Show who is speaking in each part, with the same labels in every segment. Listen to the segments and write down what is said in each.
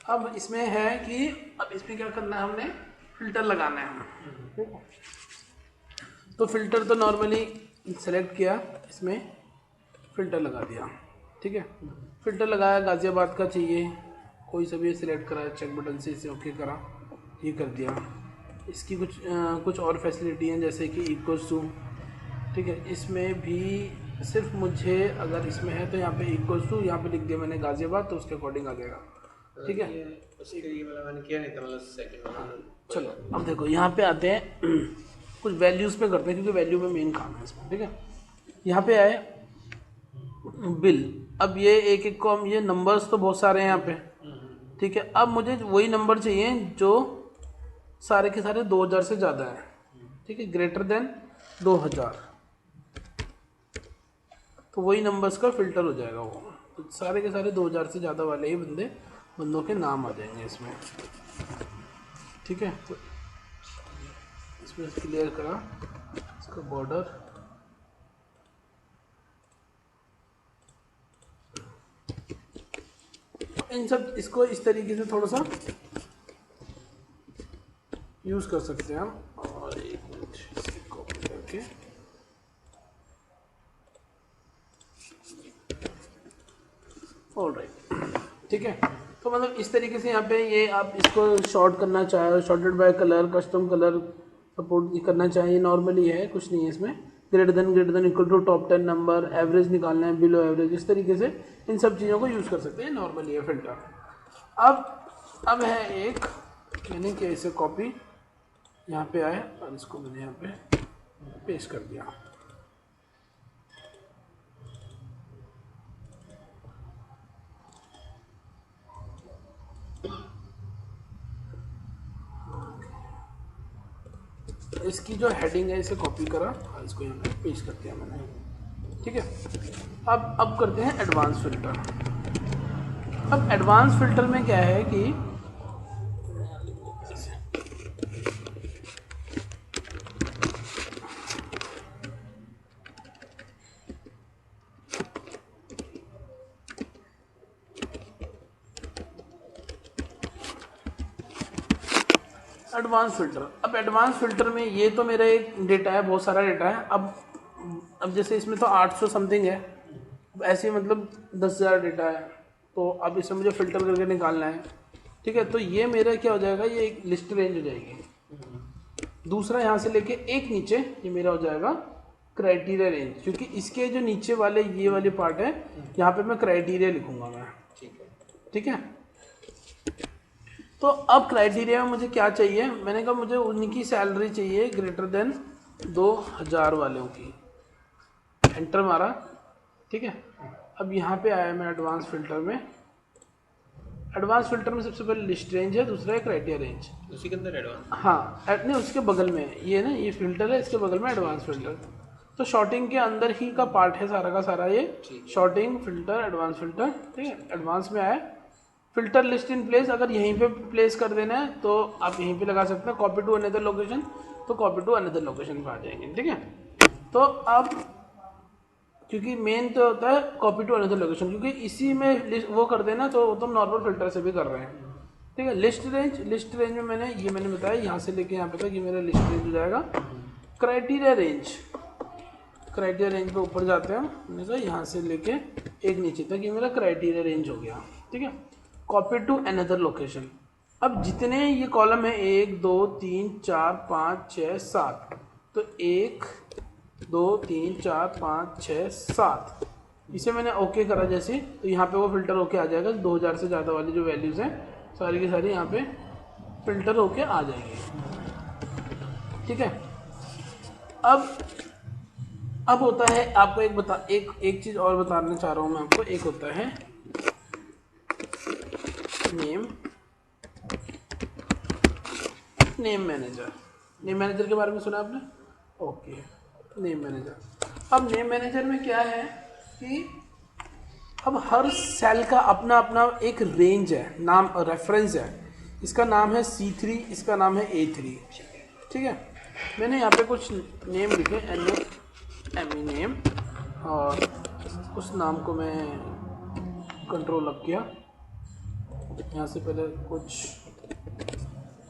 Speaker 1: अब इसमें है कि अब इसमें क्या करना है, हमने फ़िल्टर लगाना है हमें, ठीक है। तो फ़िल्टर तो नॉर्मली सेलेक्ट किया, इसमें फ़िल्टर लगा दिया, ठीक है। फ़िल्टर लगाया, गाज़ियाबाद का चाहिए, कोई सा भी सिलेक्ट करा, चेक बटन से इसे ओके करा, ये कर दिया। इसकी कुछ और फैसिलिटी हैं जैसे कि इक्वल्स टू, ठीक है। इसमें भी सिर्फ मुझे अगर इसमें है तो यहाँ पे इक्वल्स टू, यहाँ पे लिख दिया मैंने गाज़ियाबाद, तो उसके अकॉर्डिंग आ जाएगा, ठीक है।
Speaker 2: उसके लिए मतलब मैंने किया नहीं था, मतलब सेकंड वाला।
Speaker 1: चलो अब देखो यहाँ पे आते हैं कुछ वैल्यूज़ पे करते हैं, क्योंकि वैल्यू में मेन काम है इसमें, ठीक है। यहाँ पे आए बिल, अब ये एक एक को हम, ये नंबर्स तो बहुत सारे हैं यहाँ पे, ठीक है। अब मुझे वही नंबर चाहिए जो सारे के सारे 2000 से ज़्यादा है, ठीक है, ग्रेटर देन 2000, तो वही नंबर्स का फ़िल्टर हो जाएगा वो, तो सारे के सारे 2000 से ज़्यादा वाले ही बंदों के नाम आ जाएंगे इसमें, ठीक है। तो इसमें क्लियर करा इसका बॉर्डर, इन सब इसको इस तरीके से थोड़ा सा यूज़ कर सकते हैं हम। और एक मिनट इसे कॉपी करके, ऑलराइट, ठीक है। तो मतलब इस तरीके से यहाँ पे ये आप इसको शॉर्ट करना चाहे, shorted by colour, custom colour support करना चाहिए, नॉर्मली है, कुछ नहीं है इसमें। Greater than equal to top 10 number, average निकालना है, बिलो एवरेज, इस तरीके से इन सब चीज़ों को यूज़ कर सकते हैं, नॉर्मली है फिल्टर। अब है एक, मैंने क्या इसे कॉपी यहाँ पे आए और इसको मैंने यहाँ पे पेस्ट कर दिया, इसकी जो हेडिंग है इसे कॉपी करा और इसको यहाँ पे पेस्ट कर दिया मैंने, ठीक है। अब करते हैं एडवांस फिल्टर। अब एडवांस फिल्टर में क्या है कि एडवांस फिल्टर, अब एडवांस फिल्टर में ये तो मेरा एक डेटा है, बहुत सारा डेटा है। अब जैसे इसमें तो 800 समथिंग है, ऐसे मतलब 10,000 डेटा है, तो अब इसे मुझे फ़िल्टर करके निकालना है, ठीक है। तो ये मेरा क्या हो जाएगा, ये एक लिस्ट रेंज हो जाएगी। दूसरा यहाँ से लेके एक नीचे ये मेरा हो जाएगा क्राइटेरिया रेंज, क्योंकि इसके जो नीचे वाले ये वाले पार्ट है, यहाँ पे मैं क्राइटेरिया लिखूंगा मैं, ठीक है। तो अब क्राइटेरिया में मुझे क्या चाहिए, मैंने कहा मुझे उनकी सैलरी चाहिए ग्रेटर देन 2000 वालों की, एंटर मारा, ठीक है। अब यहाँ पे आया मैं एडवांस फिल्टर में। एडवांस फिल्टर में सबसे पहले लिस्ट रेंज है, दूसरा है क्राइटेरिया रेंज,
Speaker 2: उसी के अंदर एडवांस।
Speaker 1: हाँ नहीं, उसके बगल में ये ना, ये फिल्टर है, इसके बगल में एडवांस फिल्टर। तो शॉर्टिंग के अंदर ही का पार्ट है सारा का सारा ये, शॉर्टिंग फिल्टर एडवांस फिल्टर, ठीक है। एडवांस में आया फिल्टर लिस्ट इन प्लेस, अगर यहीं पे प्लेस कर देना है तो आप यहीं पे लगा सकते हैं, कॉपी टू अनदर लोकेशन, तो कॉपी टू अनदर लोकेशन पे आ जाएंगे, ठीक है। तो अब क्योंकि मेन तो होता है कॉपी टू अनदर लोकेशन, क्योंकि इसी में वो कर देना तो तुम नॉर्मल फिल्टर से भी कर रहे हैं, ठीक है। लिस्ट रेंज में मैंने बताया यहाँ से लेके यहाँ पे तक ये मेरा लिस्ट रेंज हो जाएगा। क्राइटेरिया रेंज पे ऊपर जाते हैं, मैंने कहा यहाँ से लेके एक नीचे तक ये मेरा क्राइटेरिया रेंज हो गया, ठीक है। कॉपी टू अनदर लोकेशन, अब जितने ये कॉलम है 1 2 3 4 5 6 7, तो 1 2 3 4 5 6 7, इसे मैंने ओके करा जैसे, तो यहाँ पे वो फिल्टर होके आ जाएगा। 2000 से ज़्यादा वाली जो वैल्यूज़ हैं सारी की सारी यहाँ पे फिल्टर होके आ जाएंगी, ठीक है। अब होता है आपको एक चीज़ और बताना चाह रहा हूँ मैं आपको, एक होता है नेम मैनेजर के बारे में सुना आपने, ओके। नेम मैनेजर, अब नेम मैनेजर में क्या है कि अब हर सेल का अपना अपना एक रेंज है, नाम रेफरेंस है, इसका नाम है C3, इसका नाम है A3, ठीक है। मैंने यहाँ पे कुछ नेम लिखे, NAME नेम, और उस नाम को मैं कंट्रोल अप किया, यहाँ से पहले कुछ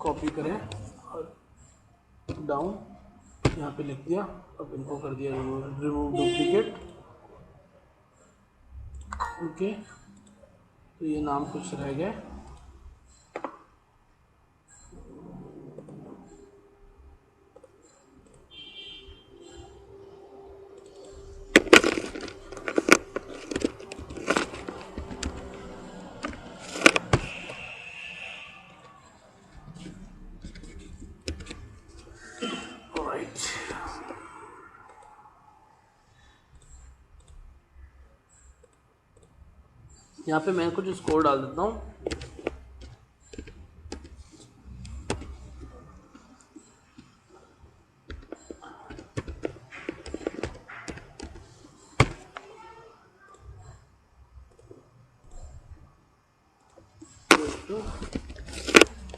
Speaker 1: कॉपी करें और डाउन यहाँ पे लिख दिया। अब इनको कर दिया रिमूव डुप्लीकेट। ओके, तो ये नाम कुछ रह गए। यहाँ पे मैं कुछ स्कोर डाल देता हूँ।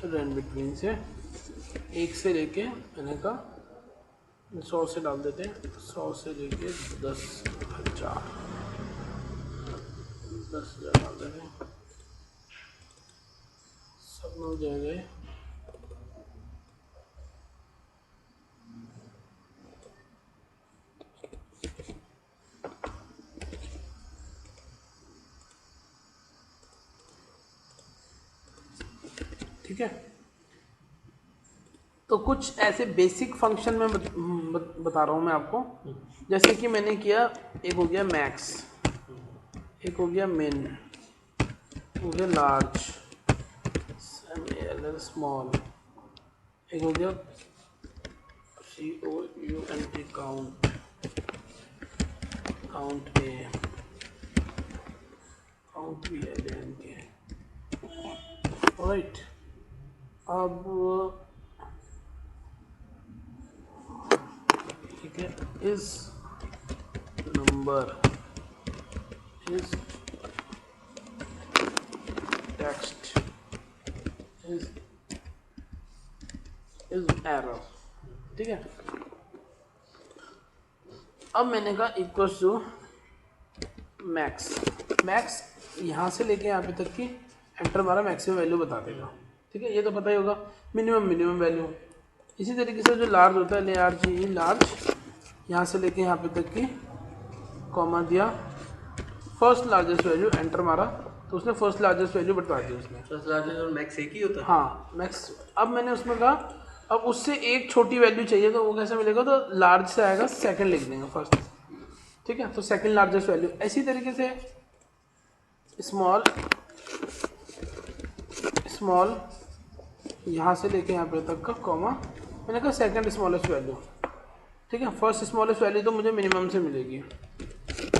Speaker 1: रन बिटवीन से 1 से लेके मैंने कहा 100 से डाल देते हैं। 100 से लेके 10,000 डाल देते हैं। सब लोग जाएंगे। ठीक है, तो कुछ ऐसे बेसिक फंक्शन में बता रहा हूँ मैं आपको। जैसे कि मैंने किया, एक हो गया मैक्स, एक हो गया मिन, हो गया लार्ज, स्मॉल, एक हो गया COUNT काउंट, काउंट ए, काउंट भी है के। राइट, अब ठीक है, इस नंबर इस टेक्स्ट इस एरर। ठीक है, अब मैंने कहा इक्वल्स टू मैक्स। मैक्स यहाँ से लेके यहाँ पे तक की एंटर हमारा मैक्सिमम वैल्यू बता देगा। ठीक है, ये तो पता ही होगा। Minimum value. इसी तरीके से जो लार्ज होता है, लार्ज यहाँ से लेके यहाँ पे तक की कॉमा दिया, फर्स्ट लार्जेस्ट वैल्यू एंटर मारा, तो उसने फर्स्ट लार्जेस्ट वैल्यू बता दी। उसने
Speaker 2: फर्स्ट लार्जेस्ट और मैक्स एक ही होता है।
Speaker 1: हाँ, मैक्स। अब मैंने उसमें कहा अब उससे एक छोटी वैल्यू चाहिए, तो वो कैसे मिलेगा? तो लार्ज से आएगा, सेकंड लिख देंगे फर्स्ट। ठीक है, तो सेकंड लार्जेस्ट वैल्यू। इसी तरीके से स्मॉल यहाँ से लेके यहाँ पे तक का कॉमा, मैंने कहा सेकंड स्मॉलेस्ट वैल्यू। ठीक है, फर्स्ट स्मॉलेस्ट वैल्यू तो मुझे मिनिमम से मिलेगी,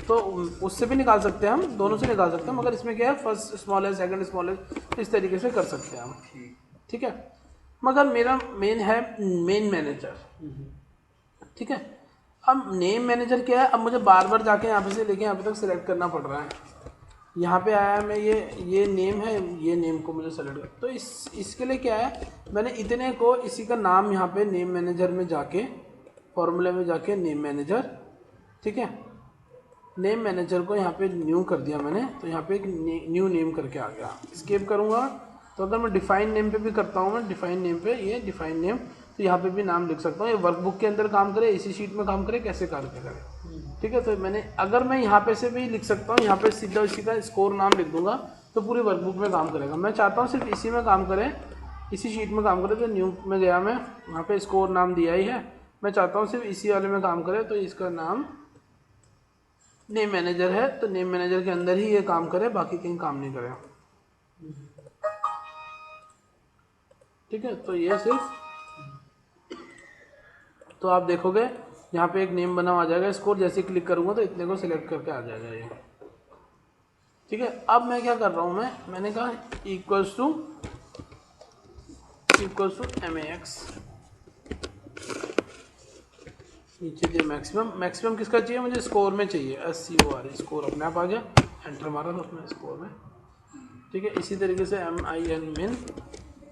Speaker 1: तो उससे भी निकाल सकते हैं हम, दोनों से निकाल सकते हैं, मगर इसमें क्या है, फर्स्ट स्मॉलेस्ट सेकंड स्मॉलेस्ट, इस तरीके से कर सकते हैं हम। ठीक है, मगर मेरा मेन है मेन मैनेजर। ठीक है, अब नेम मैनेजर क्या है? अब मुझे बार बार जाके यहाँ पे से लेके यहाँ पे तक सिलेक्ट करना पड़ रहा है। यहाँ पे आया मैं, ये नेम है, ये नेम को मुझे सेलेक्ट कर, तो इसके लिए क्या है, मैंने इतने को इसी का नाम यहाँ पे नेम मैनेजर में जाके, फॉर्मूले में जाके नेम मैनेजर, ठीक है, नेम मैनेजर को यहाँ पे न्यू कर दिया मैंने, तो यहाँ पे एक न्यू नेम करके आ गया। एस्केप करूँगा तो अगर मैं डिफाइन नेम पे भी करता हूँ, मैं डिफाइन नेम पे, ये डिफाइन नेम, तो यहाँ पे भी नाम लिख सकता हूँ। ये वर्कबुक के अंदर काम करे, इसी शीट में काम करे, कैसे कार्य करे। ठीक है, तो मैंने अगर मैं यहाँ पे से भी लिख सकता हूँ, यहाँ पे सीधा इसी का स्कोर नाम लिख दूंगा, तो पूरी वर्कबुक में काम करेगा। मैं चाहता हूँ सिर्फ इसी में काम करे, इसी शीट में काम करे, तो न्यू में गया मैं, यहाँ पे स्कोर नाम दिया ही है, मैं चाहता हूँ सिर्फ इसी वाले में काम करे, तो इसका नाम नेम मैनेजर है, तो नेम मैनेजर के अंदर ही ये काम करे, बाकी कहीं काम नहीं करे। ठीक है, तो ये सिर्फ, तो आप देखोगे यहाँ पे एक नेम बना आ जाएगा, स्कोर जैसे क्लिक करूँगा तो इतने को सिलेक्ट करके आ जाएगा ये। ठीक है, अब मैं क्या कर रहा हूँ, मैंने कहा इक्वल्स टू MAX, नीचे दिया मैक्सिमम किसका चाहिए मुझे? स्कोर में चाहिए, SCOR, स्कोर अपने आप आ गया, एंटर मारा था उसमें स्कोर में। ठीक है, इसी तरीके से MIN मिन,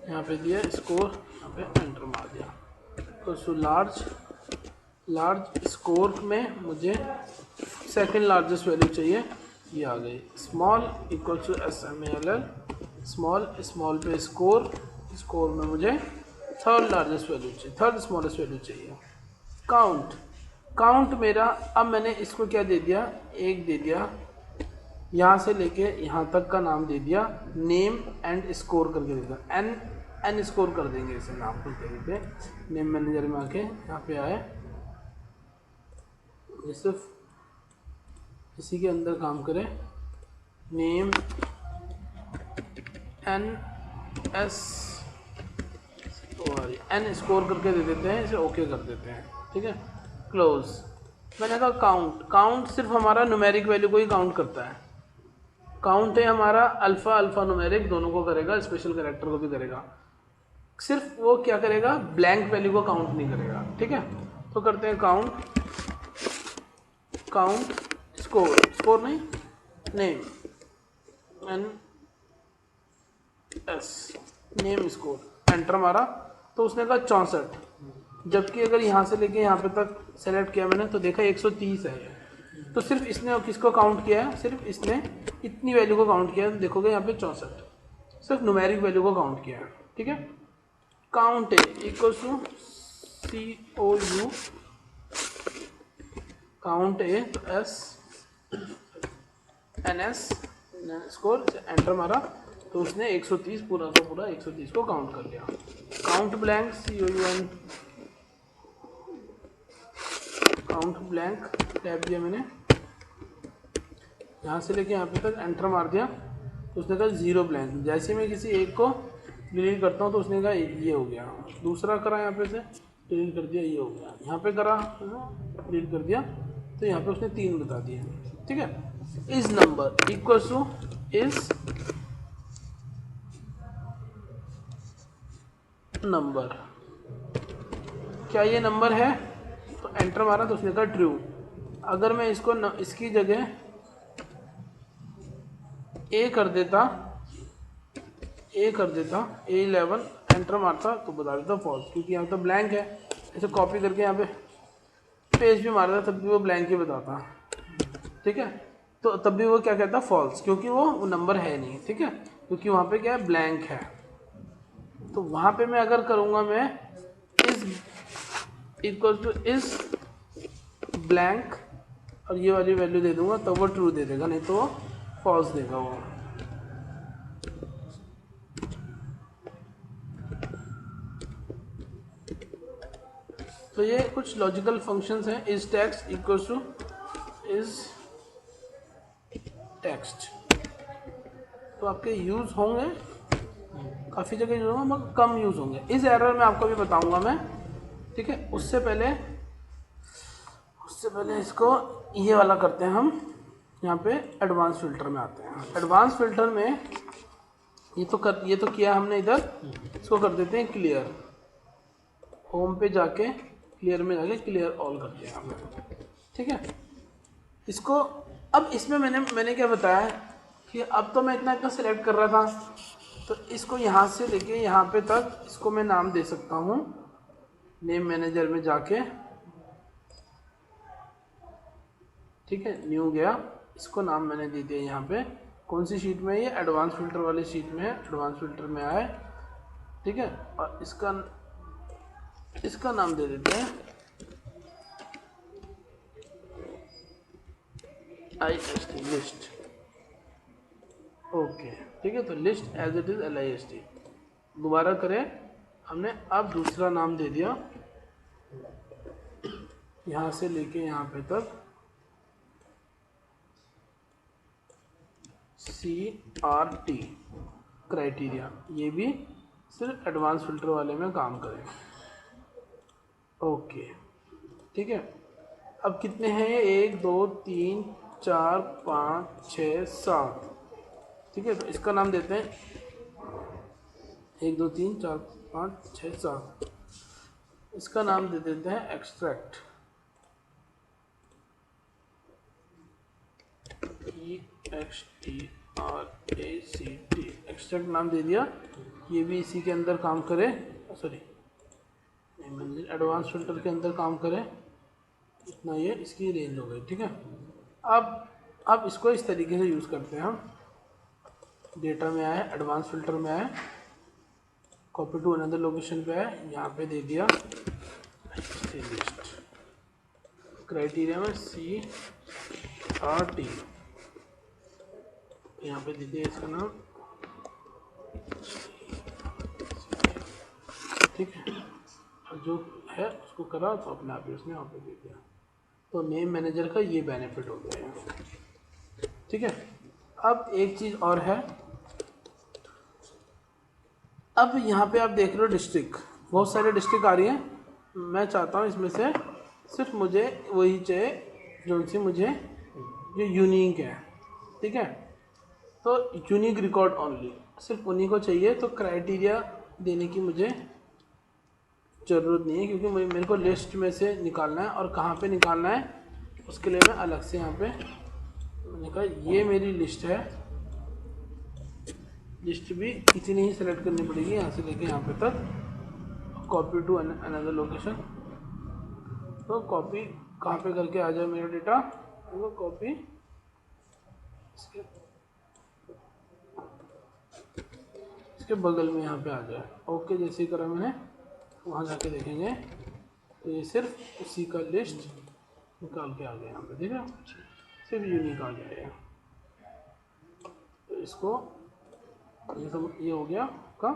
Speaker 1: यहाँ पे दिया स्कोर, यहाँ पे एंटर मार दिया। तो लार्ज स्कोर में मुझे सेकंड लार्जेस्ट वैल्यू चाहिए, ये आ गई। Small equal to SMALL, small पे स्कोर, स्कोर में मुझे थर्ड लार्जेस्ट वैल्यू चाहिए, थर्ड स्मॉलेस्ट वैल्यू चाहिए। काउंट, काउंट मेरा, अब मैंने इसको क्या दे दिया, एक दे दिया, यहाँ से लेके यहाँ तक का नाम दे दिया, नेम एंड स्कोर करके दे दिया, एन स्कोर कर देंगे इसे नाम को पे। नेम मैनेजर में आके यहाँ पे आए, ये सिर्फ इसी के अंदर काम करें, नेम एन स्कोर करके दे देते हैं, इसे ओके कर देते हैं, ठीक है। क्लोज। मैंने कहा काउंट, काउंट सिर्फ हमारा न्यूमेरिक वैल्यू को ही काउंट करता है। काउंट है हमारा अल्फ़ा न्यूमेरिक दोनों को करेगा, स्पेशल कैरेक्टर को भी करेगा, सिर्फ वो क्या करेगा, ब्लैंक वैल्यू को काउंट नहीं करेगा, ठीक है। तो करते हैं काउंट स्कोर नहीं, नेम नेम स्कोर, एंटर मारा तो उसने कहा 64, जबकि अगर यहाँ से लेके यहाँ पे तक सेलेक्ट किया मैंने तो देखा 130 है। तो सिर्फ इसने किसको काउंट किया है, सिर्फ इसने इतनी वैल्यू को काउंट किया है। देखोगे यहाँ पे 64, सिर्फ न्यूमेरिक वैल्यू को काउंट किया है, ठीक है। Count equal to COU, count तो NS स्कोर, एंटर मारा तो उसने 130 पूरा का पूरा 130 को काउंट कर लिया। Count blank COUN, count blank tap दिया मैंने, यहाँ से लेके यहाँ पे तक एंटर मार दिया तो उसने कहा 0 ब्लैंक। जैसे मैं किसी एक को डिलीट करता हूँ तो उसने कहा ये हो गया, दूसरा करा यहाँ पे से डिलीट कर दिया, ये हो गया, यहाँ पे करा डिलीट कर दिया तो यहाँ पे उसने 3 बता दिए, ठीक है। इस नंबर इक्वल टू इस नंबर, क्या ये नंबर है, तो एंटर मारा तो उसने कहा ट्रू। अगर मैं इसको इसकी जगह ए कर देता, A11 एंटर मारता तो बता देता फॉल्स, क्योंकि यहाँ तो ब्लैंक है। ऐसे कॉपी करके यहाँ पे पेज भी मारता तब भी वो ब्लैंक ही बताता, ठीक है। तो तब भी वो क्या कहता, फॉल्स, क्योंकि वो नंबर है नहीं, ठीक है, क्योंकि वहाँ पे क्या है, ब्लैंक है। तो वहाँ पे मैं अगर करूँगा, मैं इस इक्वल टू इस ब्लैंक और ये वाली वैल्यू दे दूंगा तो वो ट्रू दे देगा, नहीं तो वो फॉल्स देगा वो। तो ये कुछ लॉजिकल फंक्शंस हैं। इस टेक्स्ट इक्वल टू इस टेक्स्ट, तो आपके यूज़ होंगे, काफ़ी जगह यूज़ होंगे मगर कम यूज़ होंगे। इस एरर में आपको भी बताऊंगा मैं, ठीक है। उससे पहले इसको ये वाला करते हैं हम, यहाँ पे एडवांस फिल्टर में आते हैं। एडवांस फिल्टर में ये तो किया हमने इधर, इसको कर देते हैं क्लियर। होम पे जाके क्लियर में जाके क्लियर ऑल करते हैं हम, ठीक है। इसको अब इसमें मैंने क्या बताया कि अब तो मैं इतना सेलेक्ट कर रहा था, तो इसको यहाँ से लेके यहाँ पे तक इसको मैं नाम दे सकता हूँ। नेम मैनेजर में जाके, ठीक है, न्यू गया, इसको नाम मैंने दे दिया यहाँ पे। कौन सी शीट में, ये एडवांस फिल्टर वाली शीट में है, एडवांस फिल्टर में आए, ठीक है। और इसका नाम दे देते हैं IST लिस्ट, ओके, ठीक है। तो list as it is LIST दोबारा करें हमने। अब दूसरा नाम दे दिया, यहाँ से लेके यहाँ पे तक CRT क्राइटेरिया, ये भी सिर्फ एडवांस फिल्टर वाले में काम करें, ओके, ठीक है। अब कितने हैं ये, 1 2 3 4 5 6 7, ठीक है। तो इसका नाम देते हैं 1 2 3 4 5 6 7, इसका नाम दे देते हैं एक्सट्रैक्ट, EXTRACT, एक्सट्रैक्ट नाम दे दिया। ये भी इसी के अंदर काम करे, सॉरी एडवांस फिल्टर के अंदर काम करे, इतना ये इसकी रेंज हो गई, ठीक है। अब इसको इस तरीके से यूज़ करते हैं हम। डेटा में आया, एडवांस फिल्टर में आया, कॉपी टू अनदर लोकेशन पे आया, यहाँ पे दे दिया लिस्ट, क्राइटेरिया में CRT, यहाँ पे दे दिया इसका नाम, ठीक है। और जो है उसको करा तो अपने आप ही उसने यहाँ पे दे दिया। तो नेम मैनेजर का ये बेनिफिट हो गया है, ठीक है। अब एक चीज़ और है, अब यहाँ पे आप देख रहे हो डिस्ट्रिक्ट, बहुत सारे डिस्ट्रिक्ट आ रही हैं। मैं चाहता हूँ इसमें से सिर्फ मुझे वही चाहिए जो सी मुझे जो यूनिक है, ठीक है। तो यूनिक रिकॉर्ड ओनली, सिर्फ उन्हीं को चाहिए। तो क्राइटेरिया देने की मुझे ज़रूरत नहीं है, क्योंकि मेरे को लिस्ट में से निकालना है। और कहाँ पे निकालना है उसके लिए मैं अलग से यहाँ पे मैंने कहा ये मेरी लिस्ट है, लिस्ट भी किसी ने ही सेलेक्ट करनी पड़ेगी, यहाँ से लेके यहाँ पे तक, कॉपी टू अनदर लोकेशन। तो कॉपी कहाँ पे करके आ जाए मेरा डेटा, वो कॉपी इसके बगल में यहाँ पे आ जाए। ओके, जैसे ही करा मैंने, वहाँ जाके देखेंगे तो ये सिर्फ उसी का लिस्ट निकाल के आ गया यहाँ पे, ठीक है, सिर्फ यूनिक आ गया है। तो इसको ये हो गया आपका